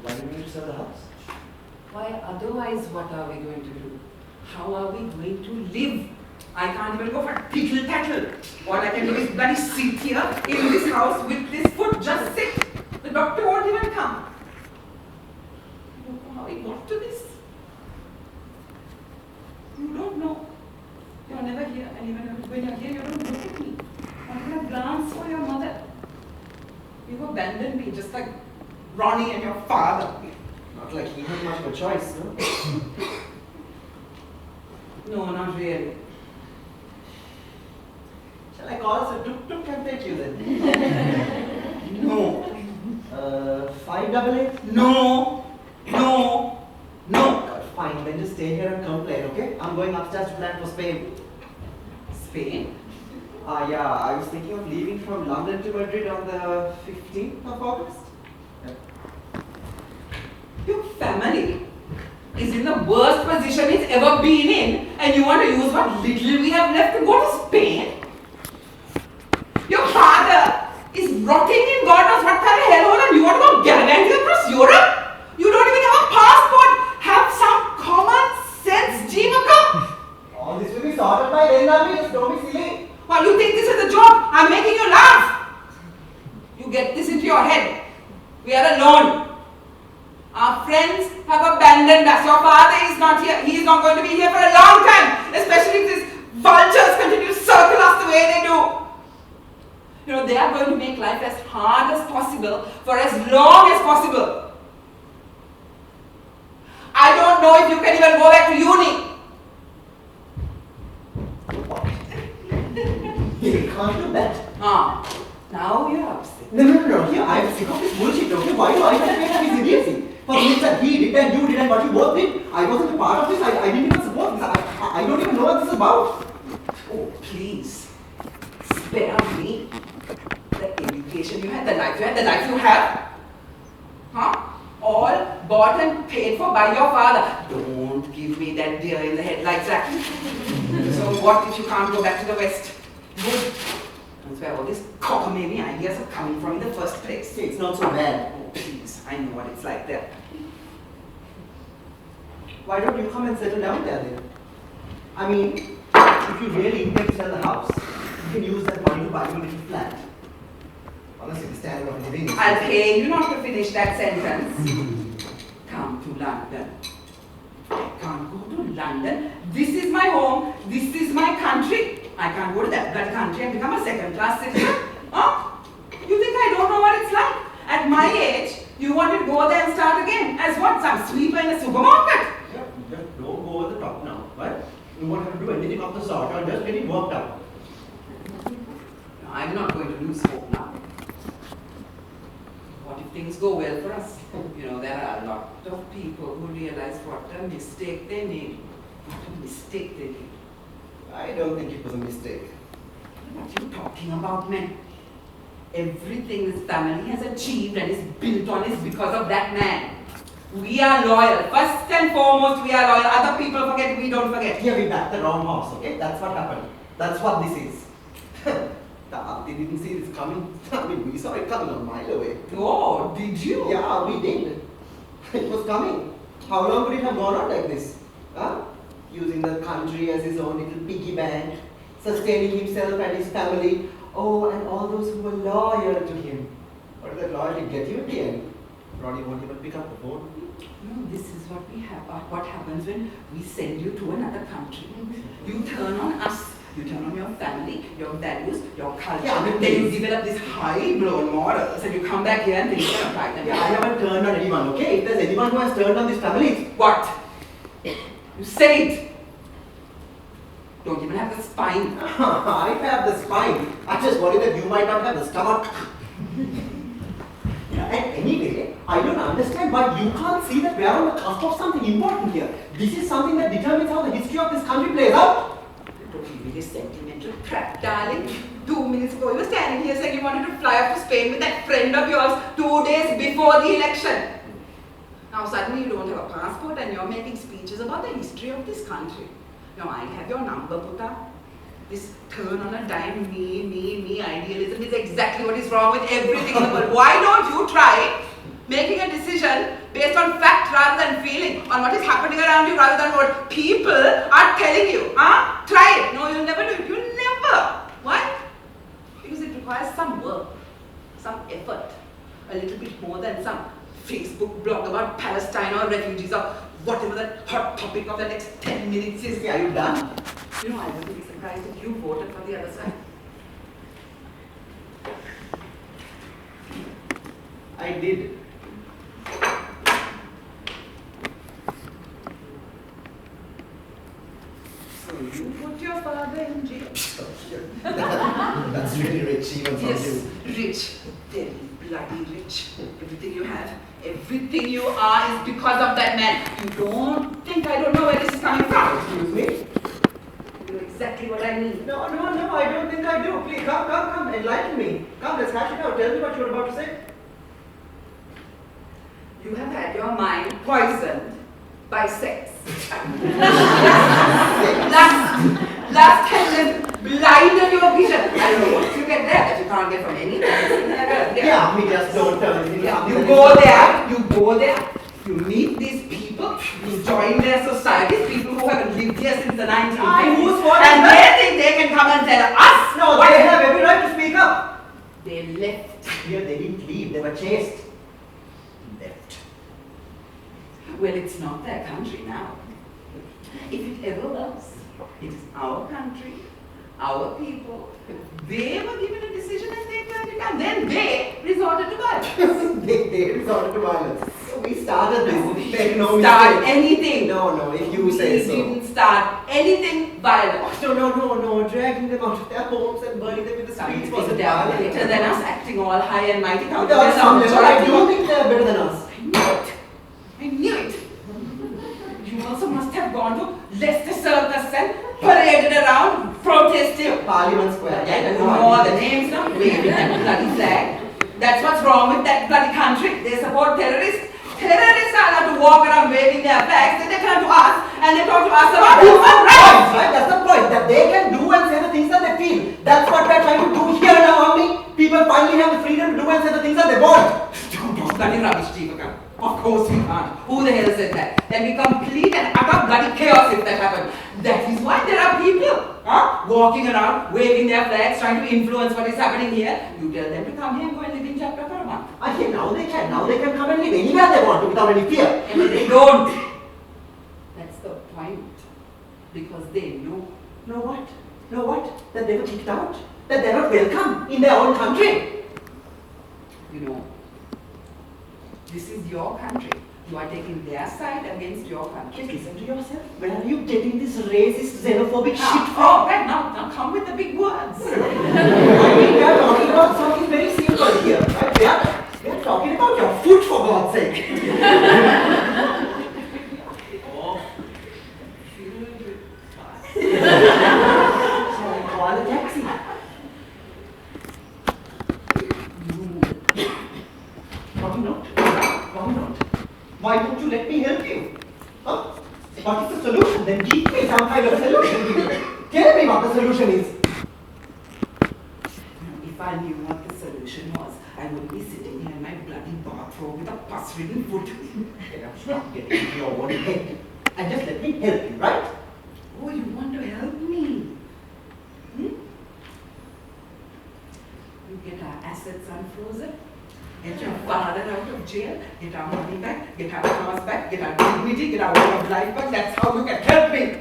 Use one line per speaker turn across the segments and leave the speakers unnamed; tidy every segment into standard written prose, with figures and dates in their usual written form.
Why do we need to sell the house?
Why, otherwise what are we going to do? How are we going to live? I can't even go for tittle-tattle. All I can do is bloody sit here in this house with this foot, just sit. The doctor won't even come. I don't know how we got to this. You don't know. You're never here, and even when you're here, you don't look at me. Not even a glance for your mother. You abandoned me just like Ronnie and your father.
Not like he had much of a choice, no?
No, not really.
Shall I call us a tuk-tuk and take you then?
No.
588?
No.
God, fine, then just stay here and complain, okay? I'm going upstairs to plan for Spain.
Spain?
Yeah, I was thinking of leaving from London to Madrid on the 15th of August.
Your family is in the worst position it's ever been in, and you want to use what little we have left to go to Spain? Your father is rotting in God knows what kind of hellhole, and you want to go gallivanting across Europe? You don't even have a passport. Have some common sense, Jeevaka.
All this will be sorted by then, Nami. Just don't be silly.
Well, you think this is a joke? I'm making you laugh. You get this into your head. We are alone. Our friends have abandoned us. Your father is not here. He is not going to be here for a long time. Especially if these vultures continue to circle us the way they do. You know, they are going to make life as hard as possible for as long as possible. I don't know if you can even go back to uni.
You can't do that.
Now you're upset.
No. Here, I'm sick of this bullshit, okay? Why do I have to make this idiocy? For things that he did and you did and what you both did, I wasn't a part of this. I didn't even support this. I don't even know what this is about.
Oh, please. Spare me. The education you had, the life you have. All bought and paid for by your father. Don't give me that deer in the headlights act. So what if you can't go back to the West? Good. That's where all these cockamamie ideas are coming from in the first place.
See, it's not so bad.
Oh, please. I know what it's like there.
Why don't you come and settle down there then? I mean, if you really intend to sell the house, you can use that money to buy a little flat. Honestly, the standard of living is...
I'll pay you not to finish that sentence. Come to London. I can't go to London. This is my home. This is my country. I can't go to that bloody country and become a second-class citizen. You think I don't know what it's like? At my age, you want to go there and start again. As what? Some sweeper in a supermarket?
Yeah, just don't go over the top now, right? You won't have to do anything of the sort. I'll just get it worked out.
No, I'm not going to lose hope now. What if things go well for us? You know, there are a lot of people who realize what a mistake they made. What a mistake they made.
I don't think it was a mistake.
What are you talking about, man? Everything this family has achieved and is built on is because of that man. We are loyal. First and foremost, we are loyal. Other people forget, we don't forget.
Here we backed the wrong horse, okay? That's what happened. That's what this is. The auntie didn't see this coming. I mean, we saw it coming a mile away.
Oh, did you?
Yeah, we did. It was coming. How long could it have gone on like this? Huh? Using the country as his own little piggy bank, sustaining himself and his family. Oh, and all those who were loyal to him. What did that loyalty get you in the end? Ronnie won't even pick up the phone.
No, this is what we have. What happens when we send you to another country. You turn on us. You turn on your family, your values, your culture.
Yeah,
then you develop these high-blown models and you come back here and think you can apply them.
Yeah, I haven't turned on anyone, okay? If there's anyone who has turned on this family, it's...
What? You said it. Don't even have the spine.
I have the spine. I just worry that you might not have the stomach. And anyway, I don't understand why you can't see that we are on the cusp of something important here. This is something that determines how the history of this country plays out.
Don't give me this sentimental crap, darling. 2 minutes ago, you were standing here saying you wanted to fly off to Spain with that friend of yours 2 days before the election. Now suddenly you don't have a passport and you're making speeches about the history of this country. Now I have your number, Putta. This turn on a dime, me idealism is exactly what is wrong with everything in the world. Why don't you try making a decision based on fact rather than feeling, on what is happening around you rather than what people are telling you. Huh? Try it. No, you'll never do it. You'll never. Why? Because it requires some work, some effort, a little bit more than some Facebook blog about Palestine or refugees or whatever the hot topic of the next 10 minutes is.
Are you done?
You know, I wouldn't be surprised if you voted for the other side.
I did.
So you put your father in jail.
That's really rich even from
Yes,
you.
rich. Very bloody rich. Everything you have, everything you are is because of that man. You don't think I don't know where this is coming from?
Excuse me?
You know exactly what I mean.
No, I don't think I do. Please, come, enlighten me. Come, let's hash it out. Tell me what you're about to say.
You have had your mind poisoned by sex. Last time blinded your vision. I don't know what you get there that you can't get from anything.
Yeah, we just don't tell anything.
You go there, you meet these people, you join their societies, people who haven't lived here since the 1950s, and they think they can come and tell us.
No, they have every right to speak up.
They left.
Here they didn't leave, they were chased. Left.
Well, it's not their country now. If it ever was, it is our country, our people. They were given a decision and they turned it down. Then they resorted to violence.
they resorted to violence. So we started this.
We didn't start anything.
No, if you say so.
We didn't start anything violent.
No. Dragging them out of their homes and burning them in the streets was
They are better than us, acting all high and mighty.
Without some level, I do think they are better than us.
I knew it. You also must have gone to Leicester Circus and paraded around, protesting.
Parliament Square.
All the names now, waving that bloody flag. That's what's wrong with that bloody country. They support terrorists. Terrorists are allowed to walk around waving their flags, then they turn to us and they talk to us about human rights.
Right? That's the point. That they can do and say the things that they feel. That's what we're trying to do here now, Army. People finally have the freedom to do and say the things that they want.
Bloody rubbish, Chief. Of course we can't. Who the hell said that? There'd be complete and utter bloody chaos if that happened. That is why there are people walking around, waving their flags, trying to influence what is happening here. You tell them to come here and go and live in Jakarta for a month.
Okay, now they can. Now they can come and live anywhere they want to without any fear.
And they don't. That's the point. Because they know.
Know what? That they were kicked out. That they're not welcome in their own country.
You know, this is your country. You are taking their side against your country.
Just listen to yourself. Where are you getting this racist, xenophobic shit
Oh,
from?
right, now come with the big words.
I mean, we are talking about something very simple here, right? We are talking about your food, for God's sake. So call a taxi. Why not? Why don't you let me help you? Huh? What is the solution? Then give me some kind of solution. Tell me what the solution is.
If I knew what the solution was, I would be sitting here in my bloody bathrobe with a pus-ridden foot.
Stop getting in your own head. And just let me help you, right?
Oh, you want to help me? You get our assets unfrozen, get your father out of jail, get our money back, get our house back, get our dignity, get our way of life back. That's how you can help me.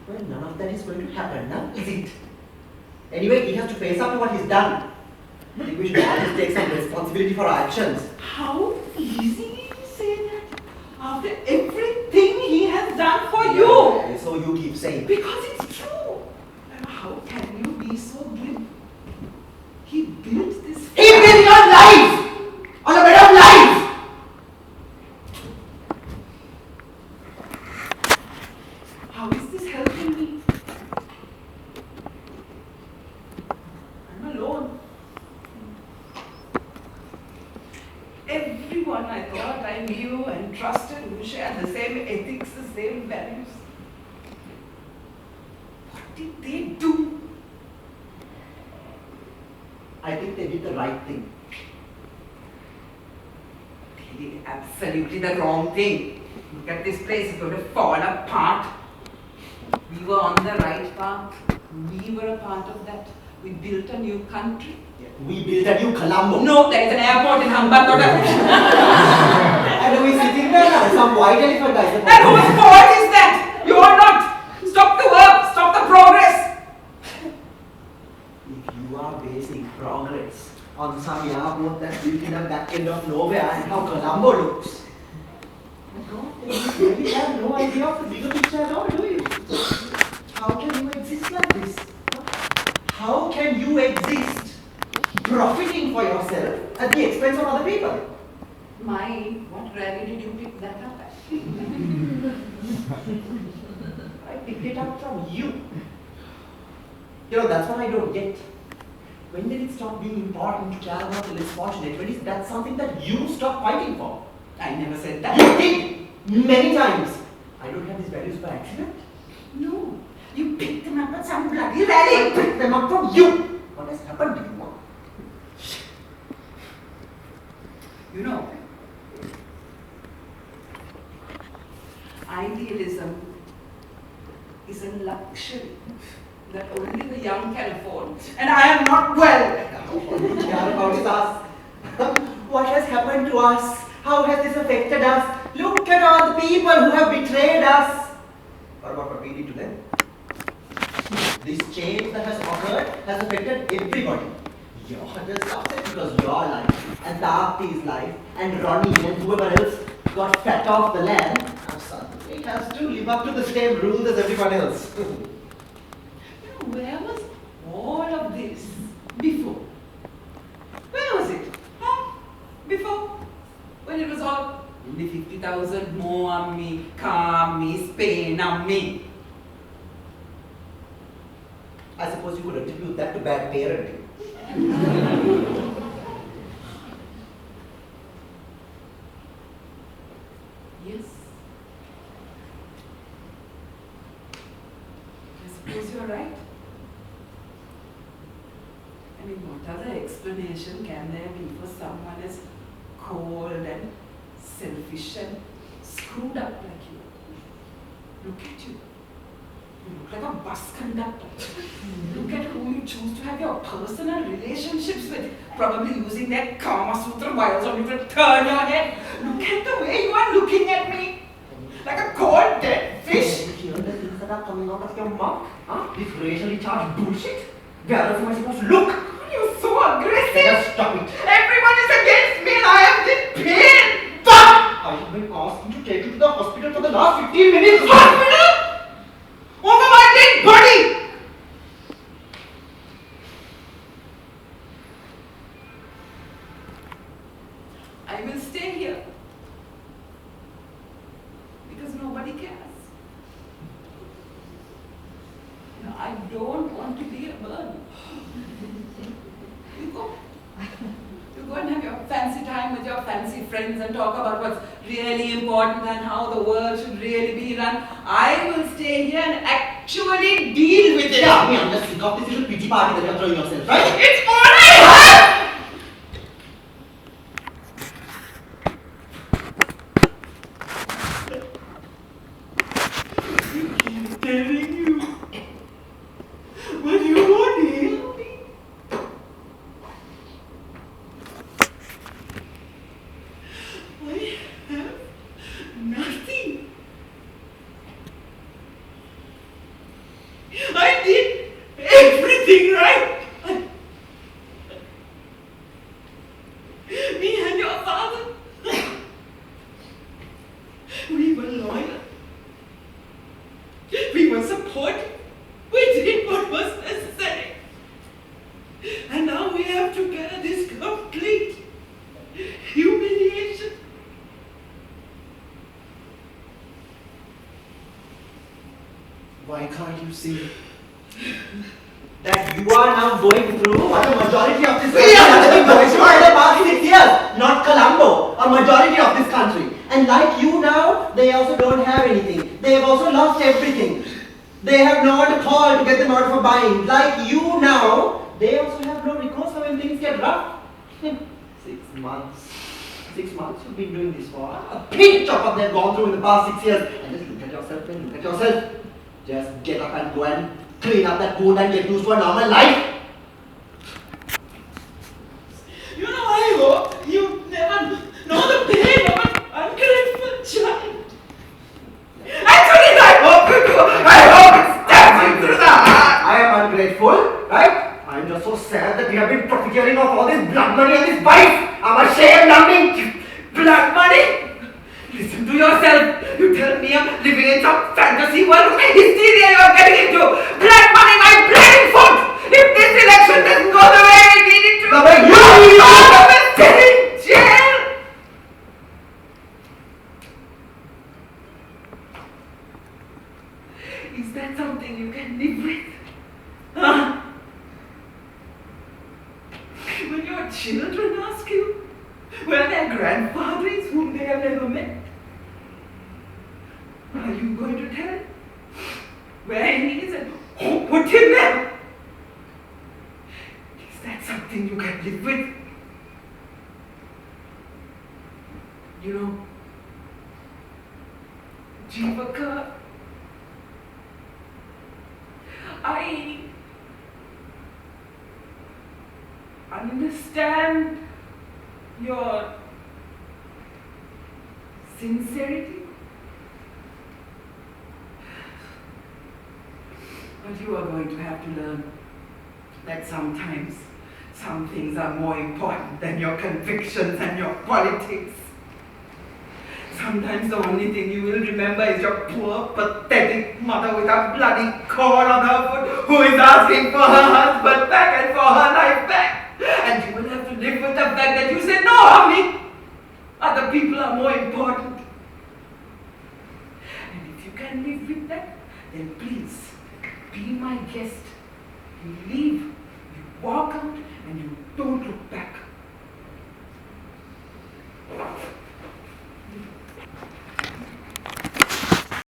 Well, none of that is going to happen now, is it? Anyway, he has to face up to what he's done. I think we should all just take some responsibility for our actions.
How easy you say that after everything he has done for you.
Yeah, so you keep saying.
Because it's true. How can you be so glib? He built this.
He built your life on a bed of lies.
How is this helping me? I'm alone. Everyone I thought I knew and trusted who shared the same ethics, the same values. What did they do?
I think they did the right thing.
He did absolutely the wrong thing. Look at this place, it's going to fall apart. We were on the right path. We were a part of that. We built a new country.
Yeah. We built a new Colombo.
No, there is an airport in Hambantota.
And we sitting there now, some white elephant guys.
And whose fault is that? You are not. Stop the work. Stop the progress.
If you are basing progress on some airport that's built in the back end of nowhere and how Colombo looks, you really have no idea of the bigger picture at all, do you? How can you exist like this? How can you exist profiting for yourself at the expense of other people?
What rally did you pick that up at?
I picked it up from you. You know, that's what I don't get. When did it stop being important to care about the less fortunate? When is that something that you stopped fighting for?
I never said that.
You did! Many times. I don't have these values by accident.
No. You picked them up at some bloody rally.
I picked them up from you. What has happened to you?
You know, idealism is a luxury that only the young can afford. And I am not well.
Care about is us. What has happened to us? How has this affected us? Look at all the people who have betrayed us. What about what we did to them? This change that has occurred has affected everybody. You're just upset because your life and Taapti's life and Ronnie and whoever else got fat off the land. Now suddenly it has to live up to the same rules as everyone else.
Where was all of this before? Where was it? Huh? Before? When it was all only 50,000 more on me, car me, Spain on me.
I suppose you could attribute that to bad parenting.
Yes. I suppose you're right. I mean, what other explanation can there be for someone as cold and selfish and screwed up like you? Look at you. You look like a bus conductor. Look at who you choose to have your personal relationships with, probably using their Kama Sutra wiles on you to turn your head. Look at the way you are looking at me. Like a cold dead fish.
You hear the things that are coming out of your mouth? Huh? This racially charged bullshit? Where else am I supposed to look?
You're so aggressive.
Just stop it.
Everyone is against me and I am in pain.
Stop! I have been asking to take you to the hospital for the last 15 minutes.
Hospital? Over my dead body! I will stay here because nobody cares. You know, I don't want to be a burden. You go. You go and have your fancy time with your fancy friends and talk about what's really important and how the world should really be run. I will stay here and actually deal with it.
Yeah, I'm just sick of this little pity party that you're throwing yourself, right?
It's all I have! I'm telling you. But you won't hear me. I have nothing. I did everything right. Me and your father, we were loyal. We were supportive. We did what was necessary. And now we have to bear this complete humiliation.
Why can't you see that you are now going through what the majority of this country has been going through for the past 6 years? Not Colombo, a majority of this country. And like you now, they also don't have anything. They have also lost everything. They have no one to call to get them out of a bind. Like you now, they also have no recourse for when things get rough. 6 months. 6 months you've been doing this for. A pinch of what they've gone through in the past 6 years. And just look at yourself and look at yourself. Just get up and go and clean up that wound and get used to a normal life.
You know, I hope you never know the pain of an ungrateful child. Actually, I hope you do. I hope it stabs you through the heart.
I am ungrateful, right? I am just so sad that we have been profiting off all this blood money and this vice. I'm ashamed, nothing.
Blood money? Listen to yourself. You tell me I'm living in some fantasy world of hysteria you are getting into. Blood money, my bloody foot. If this election doesn't go the way I need it to,
the way you need it to,
I'm still in jail. Is that something you can live with? Huh? When your children ask you where their grandfather is whom they have never met, are you going to tell where he is and who put him there? Is that something you can live with? You know, Jeevaka, I understand your sincerity, but you are going to have to learn that sometimes some things are more important than your convictions and your politics. Sometimes the only thing you will remember is your poor, pathetic mother with a bloody cord on her foot who is asking for her husband back and for her life back. And you will have to live with the fact that you said, no, Ami, other people are more important. And if you can live with that, then please, be my guest. You leave, you walk out, and you don't look back.